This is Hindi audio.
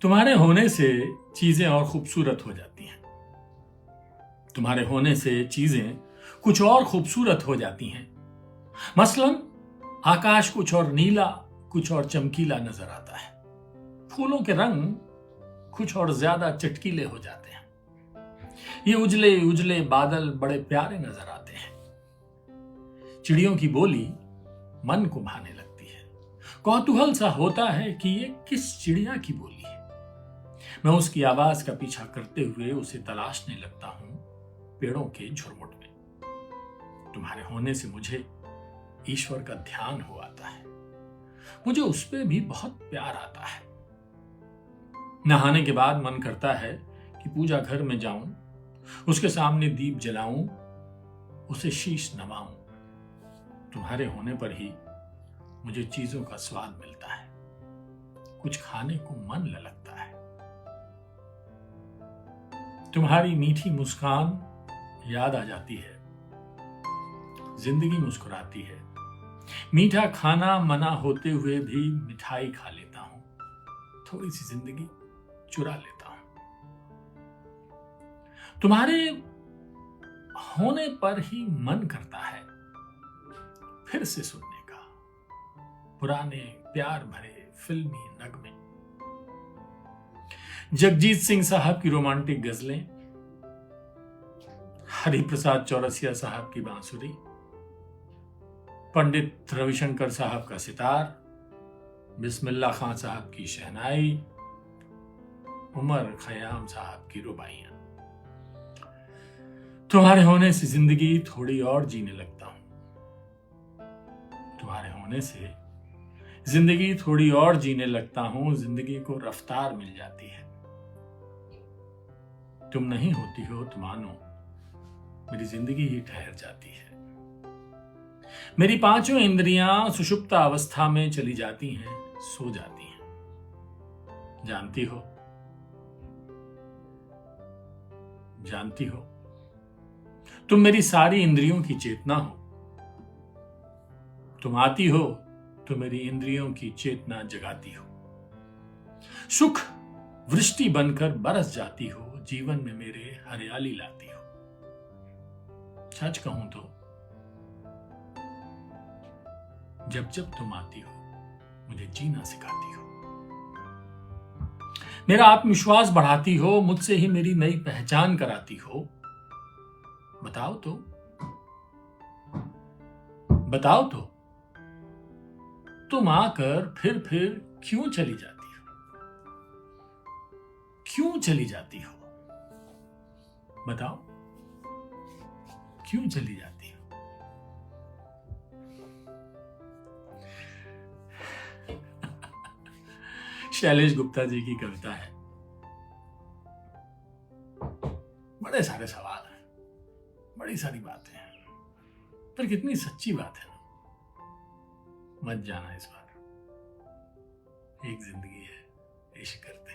तुम्हारे होने से चीजें और खूबसूरत हो जाती हैं। तुम्हारे होने से चीजें कुछ और खूबसूरत हो जाती हैं। मसलन आकाश कुछ और नीला, कुछ और चमकीला नजर आता है। फूलों के रंग कुछ और ज्यादा चटकीले हो जाते हैं। ये उजले उजले बादल बड़े प्यारे नजर आते हैं। चिड़ियों की बोली मन को भाने लगती है। कौतूहल सा होता है कि ये किस चिड़िया की बोली है। मैं उसकी आवाज का पीछा करते हुए उसे तलाशने लगता हूं पेड़ों के झुरमुट में। तुम्हारे होने से मुझे ईश्वर का ध्यान हो आता है। मुझे उस पे भी बहुत प्यार आता है। नहाने के बाद मन करता है कि पूजा घर में जाऊं, उसके सामने दीप जलाऊं, उसे शीश नवाऊं। तुम्हारे होने पर ही मुझे चीजों का स्वाद मिलता है। कुछ खाने को मन ललकता है। तुम्हारी मीठी मुस्कान याद आ जाती है। जिंदगी मुस्कुराती है। मीठा खाना मना होते हुए भी मिठाई खा लेता हूं। थोड़ी सी जिंदगी चुरा लेता हूं। तुम्हारे होने पर ही मन करता है फिर से सुनने का पुराने प्यार भरे फिल्मी नगमे। जगजीत सिंह साहब की रोमांटिक गजलें, हरिप्रसाद चौरसिया साहब की बांसुरी, पंडित रविशंकर साहब का सितार, बिस्मिल्लाह खान साहब की शहनाई, उमर खयाम साहब की रुबाइयां। तुम्हारे होने से जिंदगी थोड़ी और जीने लगता हूं। तुम्हारे होने से जिंदगी थोड़ी और जीने लगता हूं। जिंदगी को रफ्तार मिल जाती है। तुम नहीं होती हो तो मानो मेरी जिंदगी ही ठहर जाती है। मेरी पांचों इंद्रियां सुषुप्त अवस्था में चली जाती हैं, सो जाती हैं। जानती हो तुम मेरी सारी इंद्रियों की चेतना हो। तुम आती हो तो मेरी इंद्रियों की चेतना जगाती हो। सुख वृष्टि बनकर बरस जाती हो। जीवन में मेरे हरियाली लाती हो। सच कहूं तो जब जब तुम आती हो मुझे जीना सिखाती हो। मेरा आत्मविश्वास बढ़ाती हो। मुझसे ही मेरी नई पहचान कराती हो। बताओ तो तुम आकर फिर क्यों चली जाती हो? क्यों चली जाती हो? बताओ क्यों चली जाती हो? शैलेश गुप्ता जी की कविता है। बड़े सारे सवाल हैं, बड़ी सारी बातें हैं, पर कितनी सच्ची बात है ना। मत जाना इस बार। एक जिंदगी है, इश्क करते